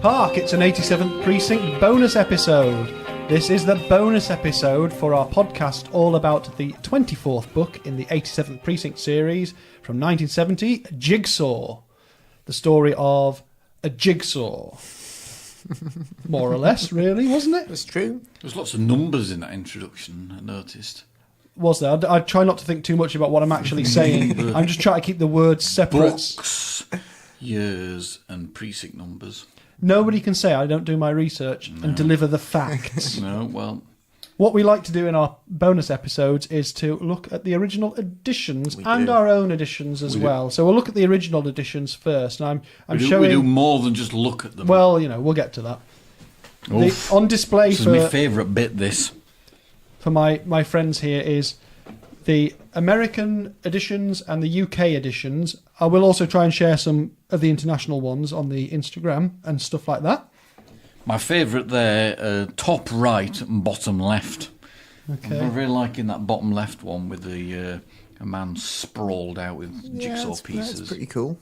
Hark, it's an 87th Precinct bonus episode. This is the bonus episode for our podcast all about the 24th book in the 87th Precinct series from 1970, Jigsaw. The story of a jigsaw. More or less, really, wasn't it? That's true. There's lots of numbers in that introduction, I noticed. Was there? I try not to think too much about what I'm actually saying. I'm just trying to keep the words separate. Books, years, and precinct numbers. Nobody can say I don't do my research and deliver the facts. No, well... What we like to do in our bonus episodes is to look at the original editions and our own editions as well. So we'll look at the original editions first. And I'm showing... We do more than just look at them. Well, you know, we'll get to that. On display this is my favourite bit, this. For my friends here is the American editions and the UK editions. I will also try and share some of the international ones on the Instagram and stuff like that. My favourite there, top right and bottom left. Okay. I'm really liking that bottom left one with a man sprawled out with jigsaw pieces. That's pretty cool.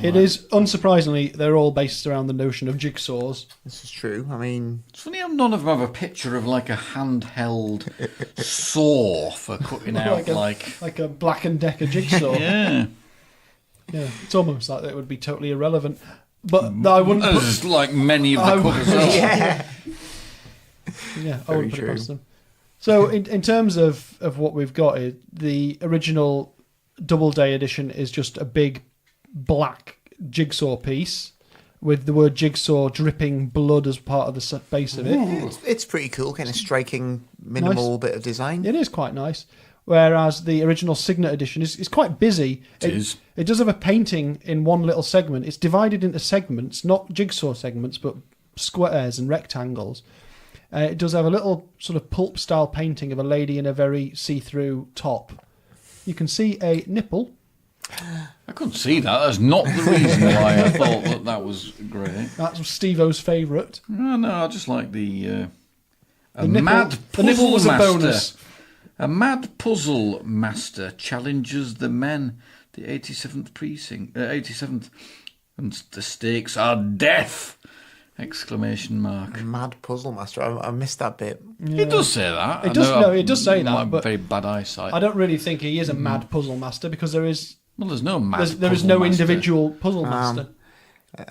It is, unsurprisingly, they're all based around the notion of jigsaws. This is true. I mean... It's funny how none of them have a picture of like a handheld saw for cutting out like a Black & Decker jigsaw. Yeah. Yeah, it's almost like it would be totally irrelevant. But I wouldn't put... like many of the covers are. Yeah. Yeah, I wouldn't put it past them. So in terms of what we've got, the original Doubleday edition is just a big black jigsaw piece with the word jigsaw dripping blood as part of the base of it. It's pretty cool, kind of striking, minimal bit of design. It is quite nice. Whereas the original Signet edition is quite busy. It does have a painting in one little segment. It's divided into segments, not jigsaw segments, but squares and rectangles. It does have a little sort of pulp-style painting of a lady in a very see-through top. You can see a nipple. I couldn't see that. That's not the reason why I thought that was great. That's Steve-O's favourite. No, I just like the nipple was a bonus. A mad puzzle master challenges the men, the 87th precinct, 87th, and the stakes are death! Exclamation mark. Mad puzzle master. I missed that bit. Yeah. It does say that. It does say that. But very bad eyesight. I don't really think he is a mad puzzle master because there is. Well, there's no mad. There is no individual puzzle master.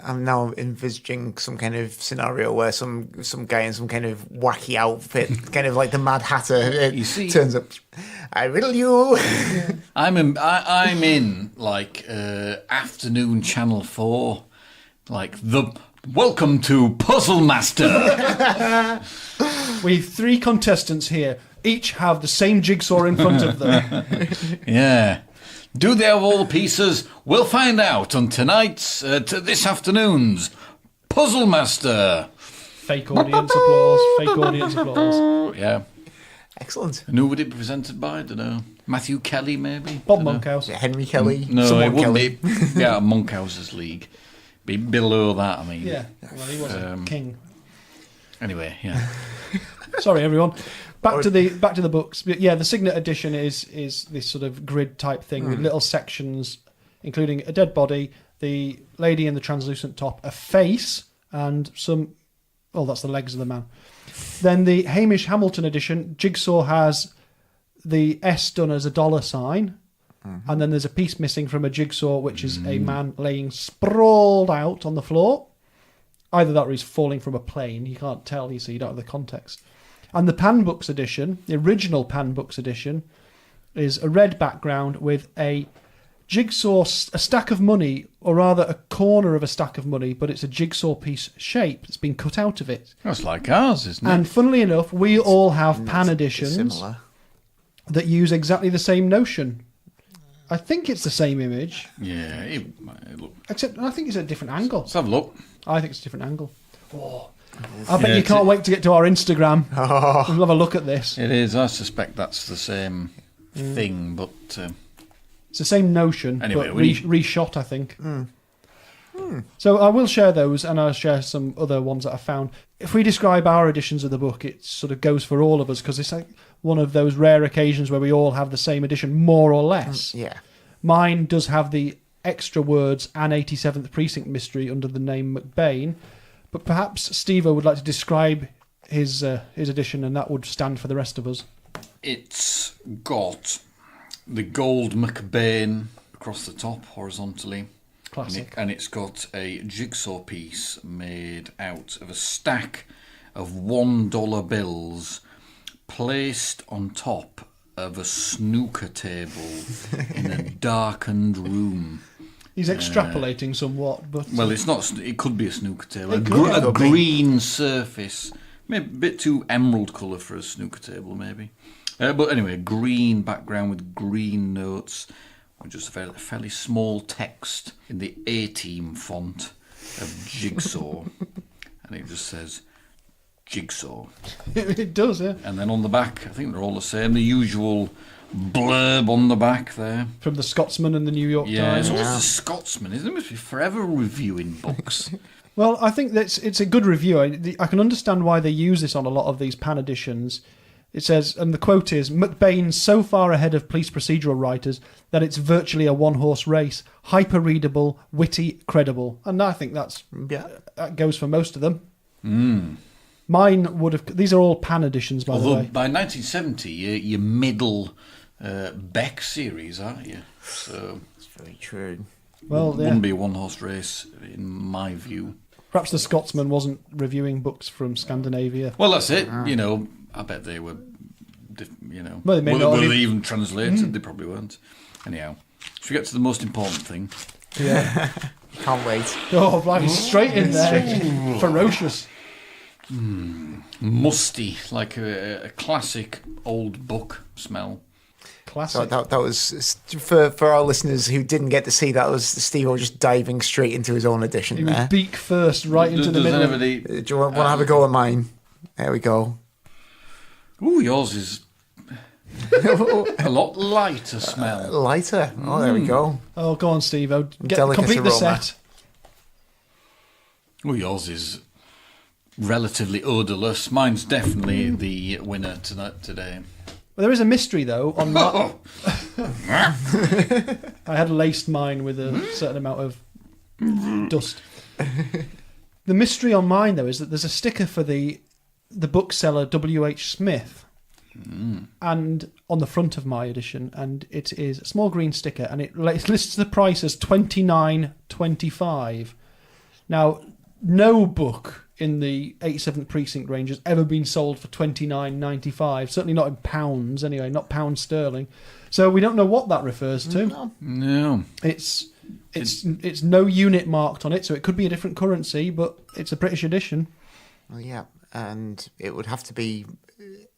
I'm now envisaging some kind of scenario where some guy in some kind of wacky outfit, kind of like the Mad Hatter, turns up. I riddle you. Yeah. I'm in like afternoon Channel 4, like the welcome to Puzzle Master. We've 3 contestants here. Each have the same jigsaw in front of them. Yeah. Do they have all the pieces? We'll find out on tonight's, this afternoon's Puzzle Master. Fake audience applause. Yeah. Excellent. And who would it be presented by? I don't know. Matthew Kelly, maybe? Bob Monkhouse. Henry Kelly. No, it wouldn't be. Yeah, Monkhouse's league. Be below that, I mean. Yeah. Well, he was a king. Anyway, yeah. Sorry, everyone. Back to the books. But yeah, the Signet edition is this sort of grid type thing with little sections, including a dead body, the lady in the translucent top, a face, and some. Oh, that's the legs of the man. Then the Hamish Hamilton edition, Jigsaw has the S done as a $sign, and then there's a piece missing from a jigsaw, which is a man laying sprawled out on the floor. Either that or he's falling from a plane. You can't tell, so you don't have the context. And the Pan Books edition, the original Pan Books edition, is a red background with a jigsaw, a stack of money, or rather a corner of a stack of money, but it's a jigsaw piece shape that's been cut out of it. That's like ours, isn't it? And funnily enough, we all have Pan editions that use exactly the same notion. I think it's the same image. Yeah, except I think it's a different angle. Let's have a look. I think it's a different angle. Oh. I bet you can't wait to get to our Instagram. Oh. We'll have a look at this. It is. I suspect that's the same thing, but... it's the same notion, anyway, but reshot, I think. So I will share those, and I'll share some other ones that I found. If we describe our editions of the book, it sort of goes for all of us, because it's like one of those rare occasions where we all have the same edition, more or less. Yeah. Mine does have the extra words, an 87th Precinct mystery under the name McBain. But perhaps Steve-O would like to describe his edition, and that would stand for the rest of us. It's got the gold McBain across the top, horizontally. Classic. And it's got a jigsaw piece made out of a stack of $1 bills placed on top of a snooker table in a darkened room. He's extrapolating somewhat, but... Well, it's not. It could be a snooker table. It A green surface. Maybe a bit too emerald colour for a snooker table, maybe. But anyway, green background with green notes. With just a fairly small text in the A-team font of Jigsaw. And it just says, Jigsaw. It does, yeah. And then on the back, I think they're all the same. The usual blurb on the back there. From the Scotsman and the New York Yeah, Times. it's always the Scotsman, isn't it? Must be forever reviewing books. Well, I think that it's a good review. I can understand why they use this on a lot of these pan editions. It says, and the quote is, McBain's so far ahead of police procedural writers that it's virtually a one-horse race. Hyper-readable, witty, credible. And I think that goes for most of them. Mine would have... These are all pan editions, by the way. By 1970, you're middle Beck series, aren't you? So That's very true. Well, wouldn't be a one-horse race, in my view. Perhaps the Scotsman wasn't reviewing books from Scandinavia. Well, that's it. You know, I bet they were, Well, they may not were have they even translated? They probably weren't. Anyhow, should we get to the most important thing? Yeah. Can't wait. Oh, blimey, straight in there. Ferocious. Musty, like a classic old book smell. Classic. So that was for our listeners who didn't get to see that. Was Steve just diving straight into his own edition He was there? beak first, right into the Does middle. anybody... Do you want to have a go at mine? There we go. Ooh, yours is a lot lighter smell. Lighter. Oh, there we go. Oh, go on, Steve. Delicate Complete the aroma. set. Well, yours is relatively odourless. Mine's definitely the winner today. Well, there is a mystery, though. On my... I had laced mine with a certain amount of dust. The mystery on mine, though, is that there's a sticker for the bookseller W.H. Smith, and on the front of my edition, and it is a small green sticker, and it lists the price as $29.25. Now, no book in the 87th Precinct range has ever been sold for $29.95. Certainly not in pounds, anyway, not pound sterling. So we don't know what that refers to. No. It's no unit marked on it, so it could be a different currency, but it's a British edition. Well, yeah, and it would have to be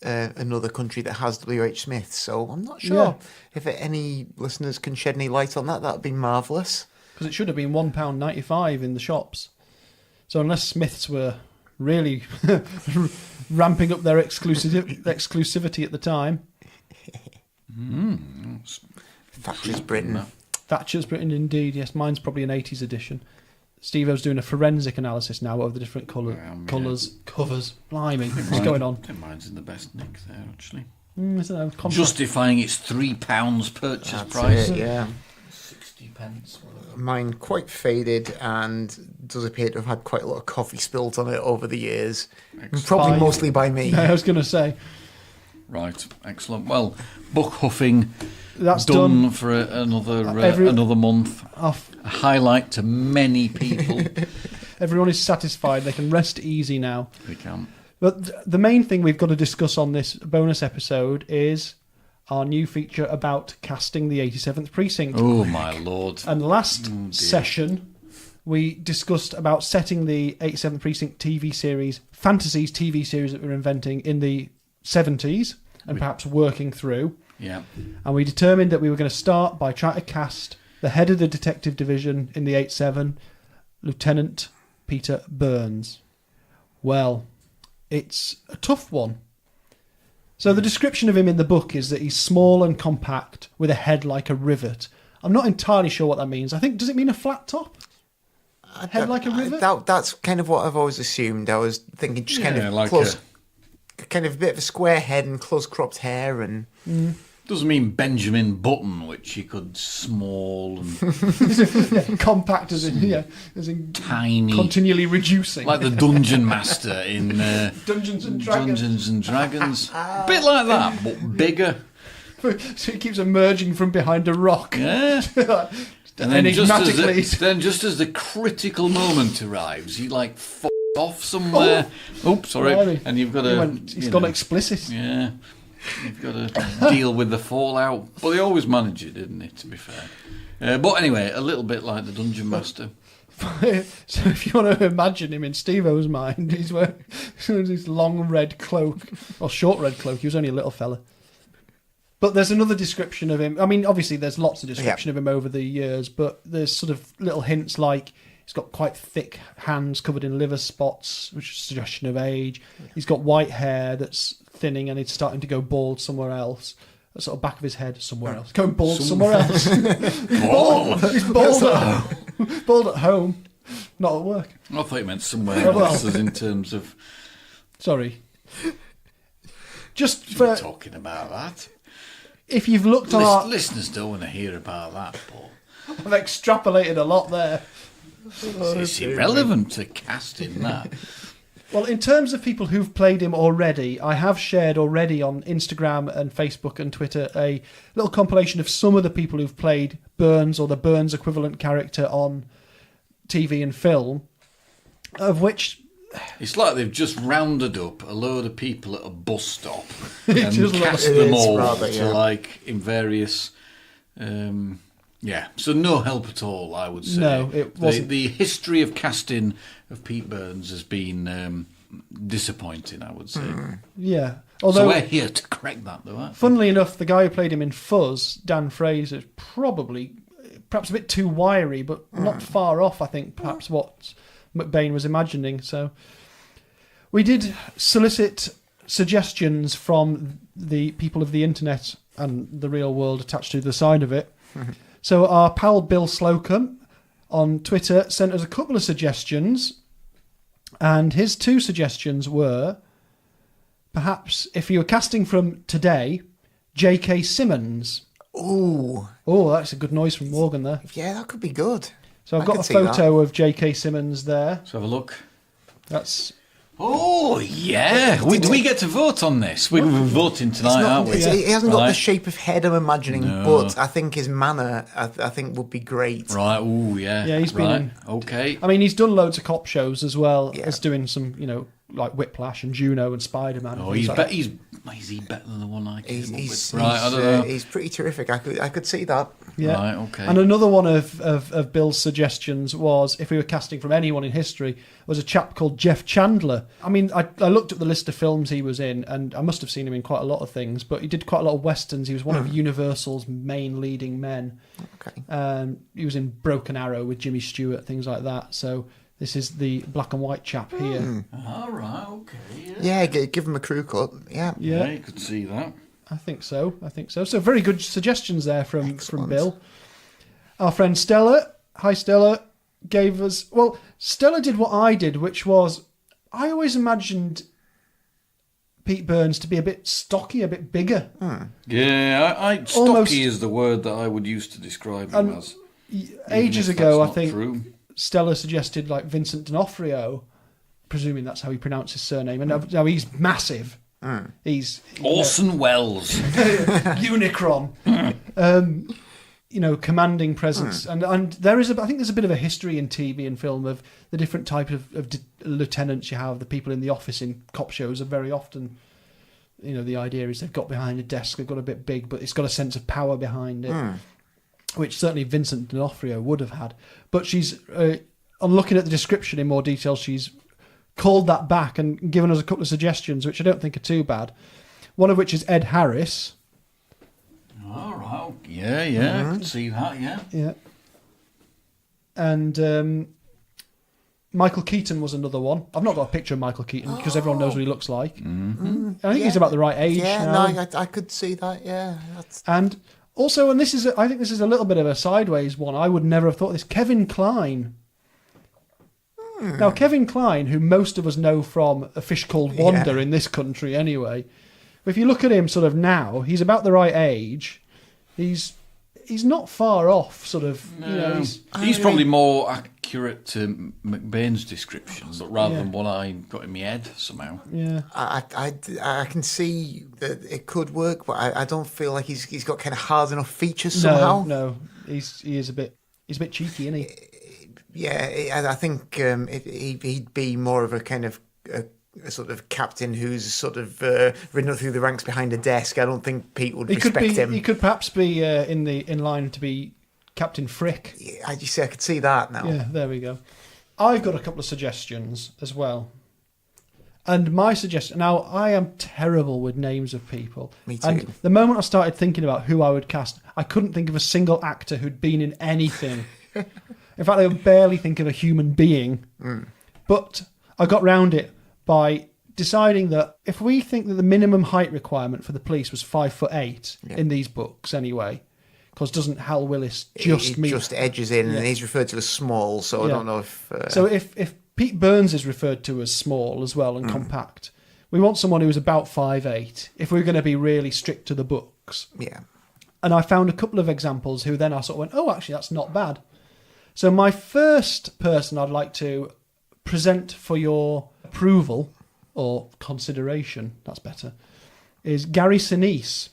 another country that has W.H. Smith. So I'm not sure if any listeners can shed any light on that. That would be marvellous. Because it should have been £1.95 in the shops. So unless Smiths were really ramping up their exclusivity at the time. Thatcher's Britain. Thatcher's Britain, indeed. Yes, mine's probably an 80s edition. Steve-O's doing a forensic analysis now of the different covers. Blimey, what's going on? I think mine's in the best nick there, actually. I don't know, Justifying its £3 purchase That's price. it, yeah. 60 pence. Mine quite faded and does appear to have had quite a lot of coffee spilt on it over the years. Probably mostly by me. I was going to say. Right, excellent. Well, book huffing That's done for another month. A highlight to many people. Everyone is satisfied. They can rest easy now. We can. But the main thing we've got to discuss on this bonus episode is our new feature about casting the 87th Precinct. Oh, my Lord. And last session, we discussed about setting the 87th Precinct TV series, fantasies TV series that we're inventing in the 70s and perhaps working through. Yeah. And we determined that we were going to start by trying to cast the head of the detective division in the 87, Lieutenant Peter Byrnes. Well, it's a tough one. So the description of him in the book is that he's small and compact with a head like a rivet. I'm not entirely sure what that means. I think, does it mean a flat top? Head like a rivet? That's kind of what I've always assumed. I was thinking just kind of like close, kind of a bit of a square head and close cropped hair and... Doesn't mean Benjamin Button, which he could small and compact as in tiny, continually reducing, like the Dungeon Master in Dungeons and Dragons. Dungeons and Dragons. A bit like that, but bigger. So he keeps emerging from behind a rock. Yeah. And then enigmatically. just as the critical moment arrives, he like off somewhere. Oops, sorry. Blimey. And you've got to. He's gone explicit. Yeah. You've got to deal with the fallout. But they always manage it, didn't they, to be fair? But anyway, a little bit like the Dungeon Master. So if you want to imagine him in Steve-O's mind, he's wearing this long red cloak, or short red cloak. He was only a little fella. But there's another description of him. I mean, obviously there's lots of description of him over the years, but there's sort of little hints like he's got quite thick hands covered in liver spots, which is a suggestion of age. He's got white hair that's thinning and it's starting to go bald somewhere else. The sort of back of his head somewhere else. Going bald somewhere else. Bald. He's bald at home. Bald at home, not at work. I thought you meant somewhere else as in terms of... Sorry. Just for... talking about that. If you've looked on our... Listeners don't want to hear about that, Paul. I've extrapolated a lot there. It's irrelevant to casting that. Well, in terms of people who've played him already, I have shared already on Instagram and Facebook and Twitter a little compilation of some of the people who've played Byrnes or the Byrnes equivalent character on TV and film, of which... It's like they've just rounded up a load of people at a bus stop and cast It them is all rather, to yeah. like in various... so no help at all, I would say. No, it wasn't. The history of casting of Pete Byrnes has been disappointing, I would say. Yeah. So Although, we're here to correct that, though, aren't we? funnily enough, the guy who played him in Fuzz, Dan Fraser, is probably perhaps a bit too wiry, but not far off, I think, perhaps what McBain was imagining. So we did solicit suggestions from the people of the internet and the real world attached to the side of it. So our pal Bill Slocum on Twitter sent us a couple of suggestions, and his two suggestions were perhaps if you were casting from today, J.K. Simmons. Ooh. Oh, that's a good noise from Morgan there. Yeah, that could be good. So I've I got could a see photo of J.K. Simmons there. Let's have a look. That's... Oh, yeah. Do we get to vote on this? We're voting tonight, aren't we? He hasn't got Right. the shape of head I'm imagining, No. but I think his manner, I think, would be great. Right, ooh, yeah. Yeah, he's been right. in- Okay. I mean, he's done loads of cop shows as well Yeah. as doing some, like Whiplash and Juno and Spider-Man. and Oh, things he's like be- that. he's is he better than the one I came He's, up he's, with? Right, I don't know. he's pretty terrific. I could see that. Yeah. Right, okay. And another one of Bill's suggestions was, if we were casting from anyone in history, was a chap called Jeff Chandler. I mean, I looked at the list of films he was in, and I must have seen him in quite a lot of things, but he did quite a lot of westerns. He was one of Universal's main leading men. Okay. He was in Broken Arrow with Jimmy Stewart, things like that. So this is the black and white chap here. All right, okay. Yeah, give him a crew cut. Yeah. Yeah, Yeah, you could see that. I think so. So very good suggestions there from Excellent. Bill. Our friend Stella, hi Stella, gave us... Well, Stella did what I did, which was... I always imagined Pete Byrnes to be a bit stocky, a bit bigger. Yeah, stocky Almost- is the word that I would use to describe him as. Ages Even if ago, I that's not think true. Stella suggested like Vincent D'Onofrio, presuming that's how he pronounced his surname. And now he's massive. He's Orson Welles. Unicron. Commanding presence. And there is, I think there's a bit of a history in TV and film of the different type of lieutenants you have. The people in the office in cop shows are very often, the idea is they've got behind a desk, they've got a bit big, but it's got a sense of power behind it, which certainly Vincent D'Onofrio would have had. But she's, on looking at the description in more detail, she's called that back and given us a couple of suggestions, which I don't think are too bad. One of which is Ed Harris. All right. Yeah, I can see that, yeah. Yeah. And Michael Keaton was another one. I've not got a picture of Michael Keaton because everyone knows what he looks like. I think he's about the right age now. Yeah, no, I could see that, yeah. And also, I think this is a little bit of a sideways one. I would never have thought this. Kevin Kline. Now, Kevin Kline, who most of us know from A Fish Called Wanda in this country anyway, If you look at him sort of now, he's about the right age. He's not far off, sort of. No. You know, he's probably more accurate to McBain's description, but rather than what I got in my head somehow. Yeah. I can see that it could work, but I don't feel like he's got kind of hard enough features somehow. No, he's a bit cheeky, isn't he? Yeah, I think he'd be more of a kind of a sort of captain who's sort of ridden up through the ranks behind a desk. I don't think Pete would respect him. He could perhaps be in line to be Captain Frick. Yeah, I could see that now. Yeah, there we go. I've got a couple of suggestions as well. And my suggestion... Now, I am terrible with names of people. Me too. And the moment I started thinking about who I would cast, I couldn't think of a single actor who'd been in anything. In fact, I could barely think of a human being. But I got round it by deciding that if we think that the minimum height requirement for the police was 5'8" in these books anyway, because doesn't Hal Willis just meet... just edges in, and he's referred to as small, so I don't know if... So if Pete Byrnes is referred to as small as well and compact, we want someone who's about 5'8", if we're going to be really strict to the books. Yeah. And I found a couple of examples who then I sort of went, oh, actually, that's not bad. So my first person I'd like to present for your approval or consideration, that's better, is Gary Sinise,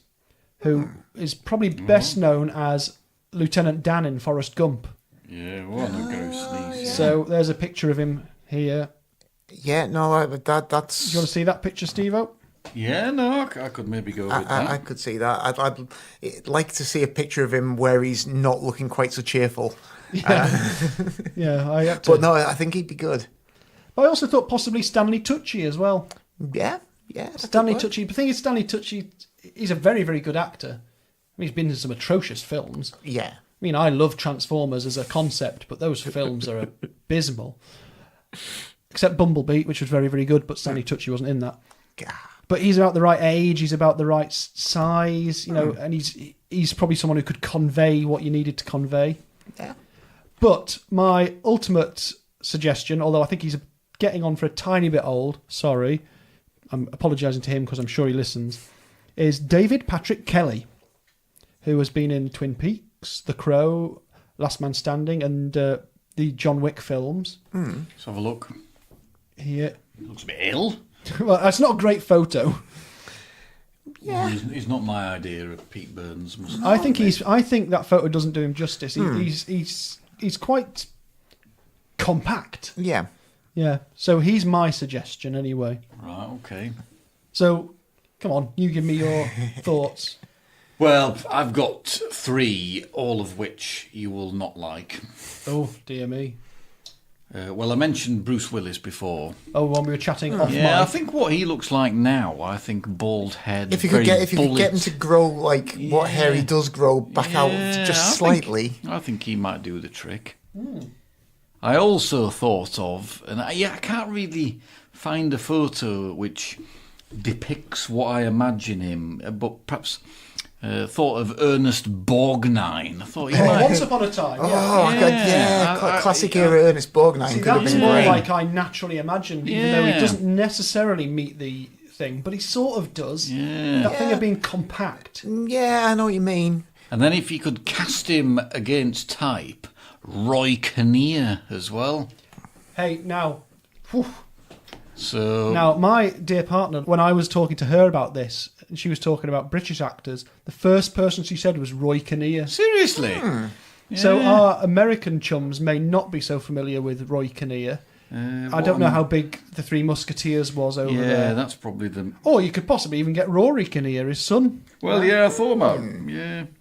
who is probably best known as Lieutenant Dan in Forrest Gump. Yeah, what a ghost. So there's a picture of him here. Yeah, no, that's... Do you want to see that picture, Steve-O? Yeah, no, I could maybe go with that. I could see that. I'd like to see a picture of him where he's not looking quite so cheerful. Yeah, I had to. But no, I think he'd be good. But I also thought possibly Stanley Tucci as well. Yeah. Stanley Tucci. The thing is, Stanley Tucci, he's a very, very good actor. I mean, he's been in some atrocious films. Yeah. I mean, I love Transformers as a concept, but those films are abysmal. Except Bumblebee, which was very, very good, but Stanley Tucci wasn't in that. But he's about the right age, he's about the right size, you know, and he's probably someone who could convey what you needed to convey. Yeah. But my ultimate suggestion, although I think he's getting on for a tiny bit old, sorry, I'm apologising to him because I'm sure he listens, is David Patrick Kelly, who has been in Twin Peaks, The Crow, Last Man Standing, and the John Wick films. Let's have a look. Here. Looks a bit ill. Well, that's not a great photo. Yeah. He's not my idea of Pete Byrnes. I think that photo doesn't do him justice. He's quite compact. Yeah. Yeah. So he's my suggestion anyway. Right, okay. So, come on, you give me your thoughts. Well, I've got 3, all of which you will not like. Oh, dear me. Well, I mentioned Bruce Willis before. Oh, when we were chatting off mic. Yeah, I think what he looks like now, I think bald head. If you could get him to grow like what hair he does grow back out just slightly. I think he might do the trick. I also thought of, and I can't really find a photo which depicts what I imagine him, but perhaps thought of Ernest Borgnine. I thought he might. Once Upon a Time. Classic era Ernest Borgnine. See, could have that's been more great. like I naturally imagined, even though he doesn't necessarily meet the thing, but he sort of does. Yeah. That thing of being compact. Yeah, I know what you mean. And then if you could cast him against type, Roy Kinnear as well. Hey, now... Whew. So Now, my dear partner, when I was talking to her about this, and she was talking about British actors, the first person she said was Roy Kinnear. seriously, So our American chums may not be so familiar with Roy Kinnear. I don't know how big the Three Musketeers was over there. Yeah, that's probably the. Or you could possibly even get Rory Kinnear, his son. Well, yeah, I thought about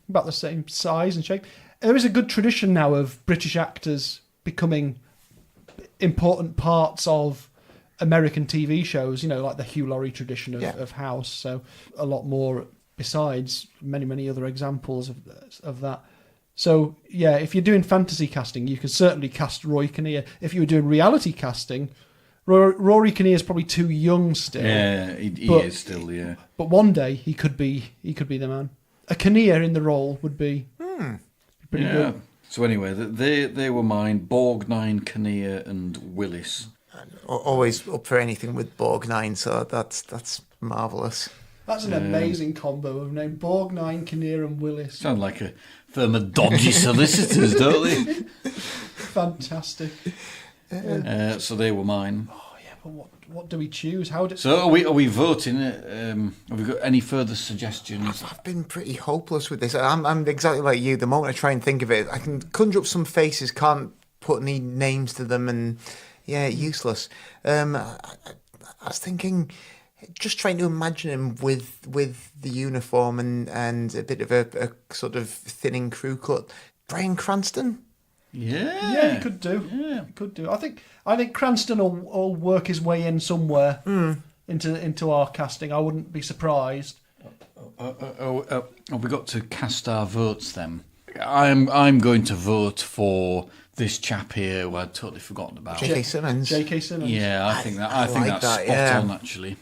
About the same size and shape. There is a good tradition now of British actors becoming important parts of American TV shows, you know, like the Hugh Laurie tradition of House. So a lot more besides many other examples of that. So, yeah, if you're doing fantasy casting, you can certainly cast Roy Kinnear. If you were doing reality casting, Rory Kinnear is probably too young still. Yeah, he is still, yeah. But one day he could be the man. A Kinnear in the role would be pretty good. So anyway, they were mine: Borgnine, Kinnear, and Willis. Always up for anything with Borgnine, so that's marvellous. That's an amazing combo of name. Borgnine, Kinnear and Willis. Sound like a firm of dodgy solicitors, don't they? Fantastic. So they were mine. Oh yeah, but what do we choose? So are we voting? Have we got any further suggestions? I've been pretty hopeless with this. I'm exactly like you. The moment I try and think of it, I can conjure up some faces, can't put any names to them, and useless. I was thinking, just trying to imagine him with the uniform and a bit of a sort of thinning crew cut. Bryan Cranston. Yeah, he could do. Yeah, he could do. I think Cranston will work his way in somewhere into our casting. I wouldn't be surprised. Have we got to cast our votes then? I'm going to vote for this chap here who I'd totally forgotten about. J.K. Simmons. J.K. Simmons. Yeah, I think that's spot on actually.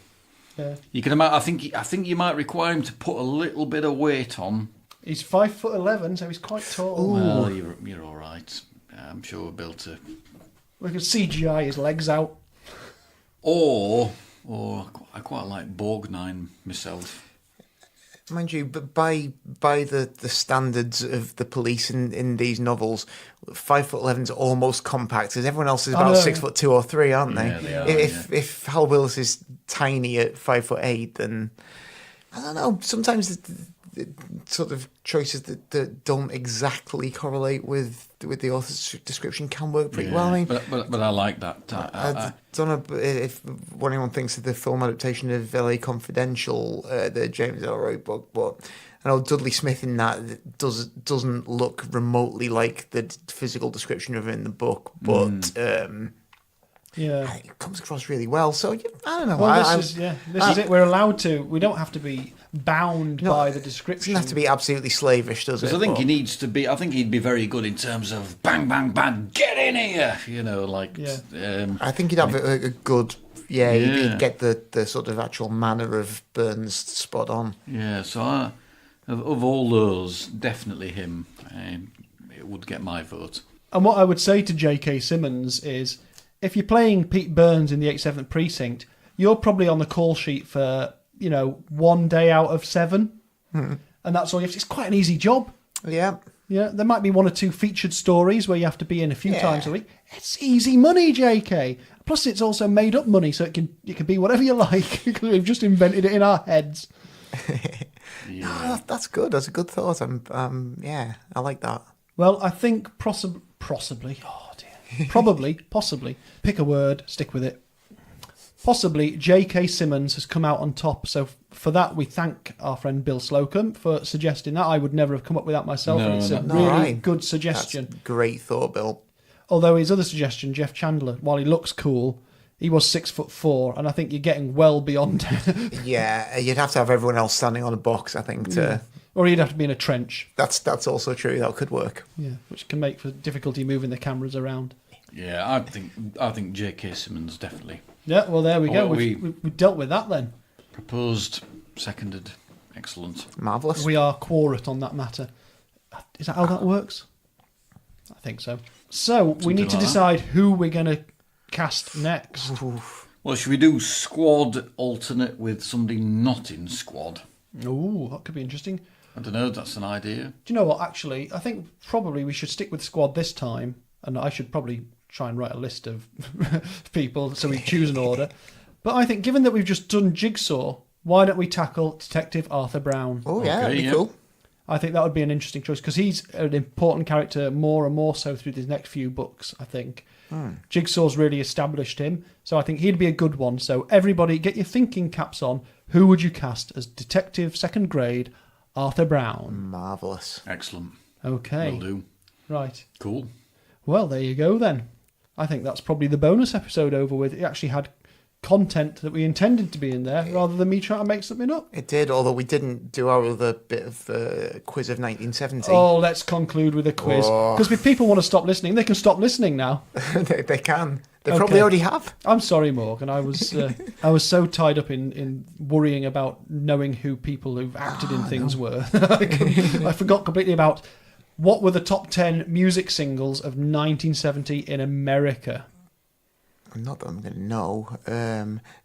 Yeah. You can imagine. I think you might require him to put a little bit of weight on. He's 5'11", so he's quite tall. Ooh. Well, you're all right. I'm sure we'll be able to. We can CGI his legs out. Or I quite like Borgnine myself. Mind you, but by the standards of the police in these novels, 5'11's almost compact, as everyone else is about 6'2" or 3", aren't they? Yeah, they are, if Hal Willis is tiny at 5'8", then I don't know. Sometimes the sort of choices that don't exactly correlate with the author's description can work pretty well. I mean, but I like that. I don't know if anyone thinks of the film adaptation of L.A. Confidential, the James Ellroy book, but I know Dudley Smith in that doesn't look remotely like the physical description of it in the book, but it comes across really well. So I don't know. Well, this is it. We're allowed to. We don't have to be bound by the description. It doesn't have to be absolutely slavish, does it? I think he needs to be. I think he'd be very good in terms of bang, bang, bang, get in here. I think he'd have a good. He'd get the sort of actual manner of Byrnes spot on. Yeah. So of all those, definitely him. It would get my vote. And what I would say to J.K. Simmons is, if you're playing Pete Byrnes in the 87th Precinct, you're probably on the call sheet for, 1 day out of 7. And that's all you have to. It's quite an easy job. Yeah. Yeah. There might be 1 or 2 featured stories where you have to be in a few times a week. It's easy money, JK. Plus, it's also made up money, so it can be whatever you like. We've just invented it in our heads. No, that's good. That's a good thought. I like that. Well, I think possibly. Oh dear. Possibly. Pick a word, stick with it. Possibly J.K. Simmons has come out on top. So for that, we thank our friend Bill Slocum for suggesting that. I would never have come up with that myself. And it's a really good suggestion. That's great thought, Bill. Although his other suggestion, Jeff Chandler, while he looks cool, he was 6'4", and I think you're getting well beyond. Yeah, you'd have to have everyone else standing on a box, I think, to. Or he'd have to be in a trench. That's also true. That could work. Yeah, which can make for difficulty moving the cameras around. Yeah, I think J.K. Simmons definitely. Yeah, well, there we go. We dealt with that then. Proposed, seconded, excellent. Marvellous. We are quorate on that matter. Is that how that works? I think so. So, we need to decide who we're going to cast next. Oof. Well, should we do squad alternate with somebody not in squad? Ooh, that could be interesting. I don't know, that's an idea. Do you know what, actually, I think probably we should stick with squad this time, and I should probably try and write a list of people so we choose an order. But I think, given that we've just done Jigsaw, why don't we tackle Detective Arthur Brown? Oh, yeah, that'd be cool. I think that would be an interesting choice, because he's an important character more and more so through these next few books, I think. Jigsaw's really established him, so I think he'd be a good one. So everybody, get your thinking caps on. Who would you cast as Detective 2nd Grade Arthur Brown? Marvellous. Excellent. Okay. Will do. Right. Cool. Well, there you go then. I think that's probably the bonus episode over with. It actually had content that we intended to be in there, rather than me trying to make something up. It did, although we didn't do our other bit of quiz of 1970. Oh, let's conclude with a quiz. Because if people want to stop listening, they can stop listening now. They can. They probably already have. I'm sorry, Morgan. I was so tied up in worrying about knowing who people who've acted in things were. I forgot completely about what were the top 10 music singles of 1970 in America. Not that I'm going to know.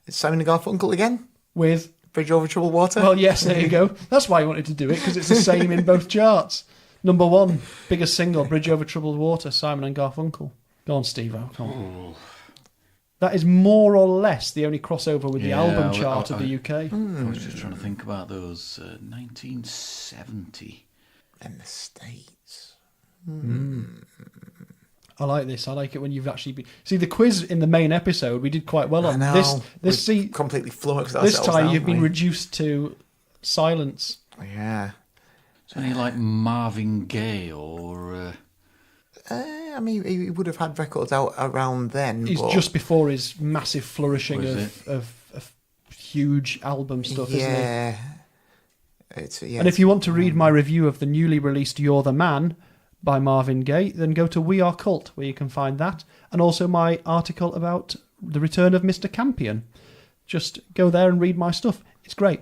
Simon and Garfunkel again? With Bridge Over Troubled Water? Well, yes, there you go. That's why I wanted to do it, because it's the same in both charts. Number 1, biggest single, Bridge Over Troubled Water, Simon and Garfunkel. Go on, Steve-O, come on. That is more or less the only crossover with the album chart of the UK. I was just trying to think about those. 1970. In the States. I like this. I like it when you've actually been... See, the quiz in the main episode, we did quite well on. I know. This completely flummoxed this ourselves. time you've been reduced to silence. Yeah. Is there any like Marvin Gaye or... I mean, he would have had records out around then. He's just before his massive flourishing of huge album stuff, isn't he? Yeah. And if you want to read my review of the newly released You're the Man by Marvin Gaye, then go to We Are Cult, where you can find that, and also my article about the return of Mr. Campion. Just go there and read my stuff. It's great.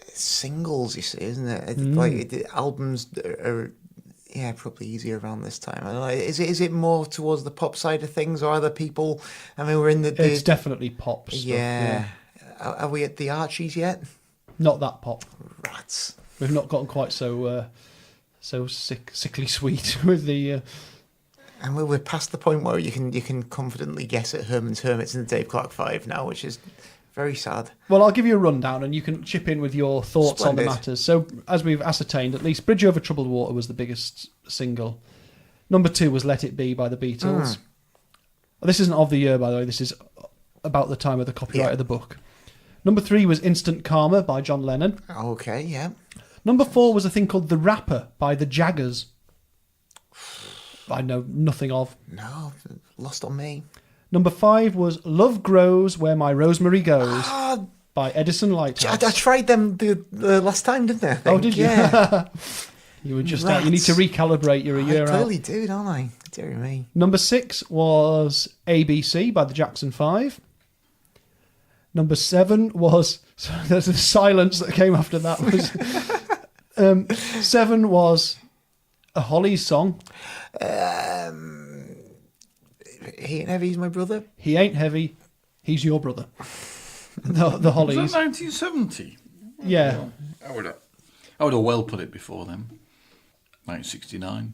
It's singles, you see, isn't it? Like albums are... Yeah, probably easier around this time. I don't know. Is it more towards the pop side of things, or other people? I mean, we're in the... It's definitely pop stuff. Yeah. Are we at the Archies yet? Not that pop. Rats. We've not gotten quite so sickly sweet with the... And we're past the point where you can confidently guess at Herman's Hermits and the Dave Clark 5 now, which is very sad. Well, I'll give you a rundown and you can chip in with your thoughts on the matters. So, as we've ascertained, at least Bridge Over Troubled Water was the biggest single. Number 2 was Let It Be by the Beatles. This isn't of the year, by the way. This is about the time of the copyright of the book. Number 3 was Instant Karma by John Lennon. Okay, yeah. Number 4 was a thing called The Rapper by the Jaggers. I know nothing of. No, lost on me. Number 5 was Love Grows Where My Rosemary Goes by Edison Lighthouse. I tried them the last time, didn't I? Oh, did you? Yeah. You were just out. You need to recalibrate. You're a year out. I clearly do, don't I? Dear me. Number 6 was ABC by the Jackson 5. Number 7 was... So there's a silence that came after that. Was 7 was a Hollies song. He Ain't Heavy, He's My Brother. He Ain't Heavy, He's Your Brother. The Hollies. Was that 1970? Yeah. I would have well put it before then. 1969.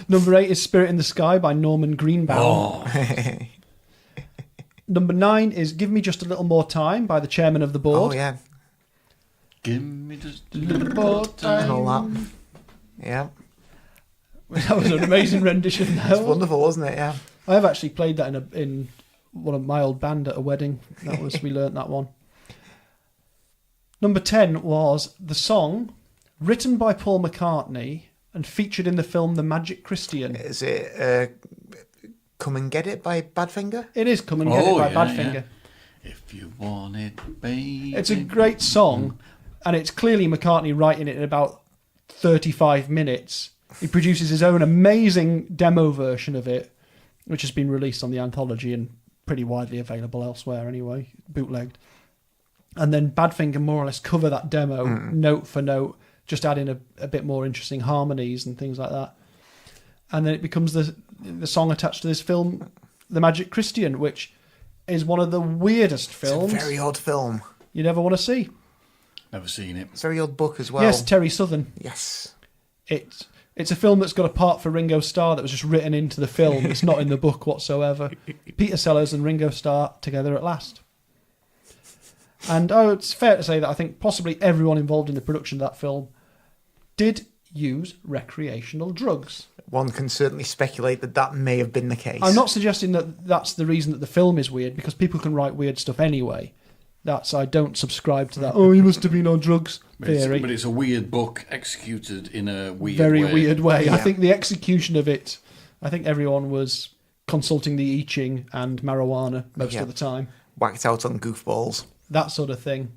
Number 8 is Spirit in the Sky by Norman Greenbaum. Number 9 is Give Me Just a Little More Time by the chairman of the board. Oh, yeah. Give me just a little more And time. all that. Yeah. That was an amazing rendition. It's wonderful, wasn't it? Yeah. I have actually played that in one of my old band at a wedding. We learnt that one. Number 10 was the song written by Paul McCartney and featured in the film The Magic Christian. Is it Come and Get It by Badfinger? It is Come and Get It by Badfinger. Yeah. If you want it, baby. It's a great song, and it's clearly McCartney writing it in about 35 minutes. He produces his own amazing demo version of it, which has been released on the anthology and pretty widely available elsewhere anyway, bootlegged. And then Badfinger more or less cover that demo note for note, just adding a bit more interesting harmonies and things like that. And then it becomes the song attached to this film, The Magic Christian, which is one of the weirdest films. It's a very odd film. You never want to see. Never seen it. It's a very odd book as well. Yes, Terry Southern. Yes. It's a film that's got a part for Ringo Starr that was just written into the film. It's not in the book whatsoever. Peter Sellers and Ringo Starr together at last. And it's fair to say that I think possibly everyone involved in the production of that film did use recreational drugs. One can certainly speculate that may have been the case. I'm not suggesting that that's the reason that the film is weird, because people can write weird stuff anyway. I don't subscribe to that, he must have been on drugs theory. But it's a weird book executed in a weird Very way. weird way. Yeah. I think the execution of it, I think everyone was consulting the I Ching and marijuana most of the time. Whacked out on goofballs. That sort of thing.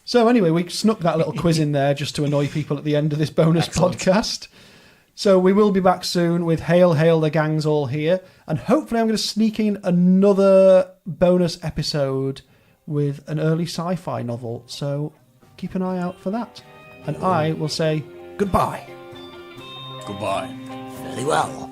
So anyway, we snuck that little quiz in there just to annoy people at the end of this bonus podcast. So we will be back soon with Hail, Hail, the gang's all here. And hopefully I'm going to sneak in another bonus episode with an early sci-fi novel. So keep an eye out for that. And I will say goodbye. Goodbye. Very well.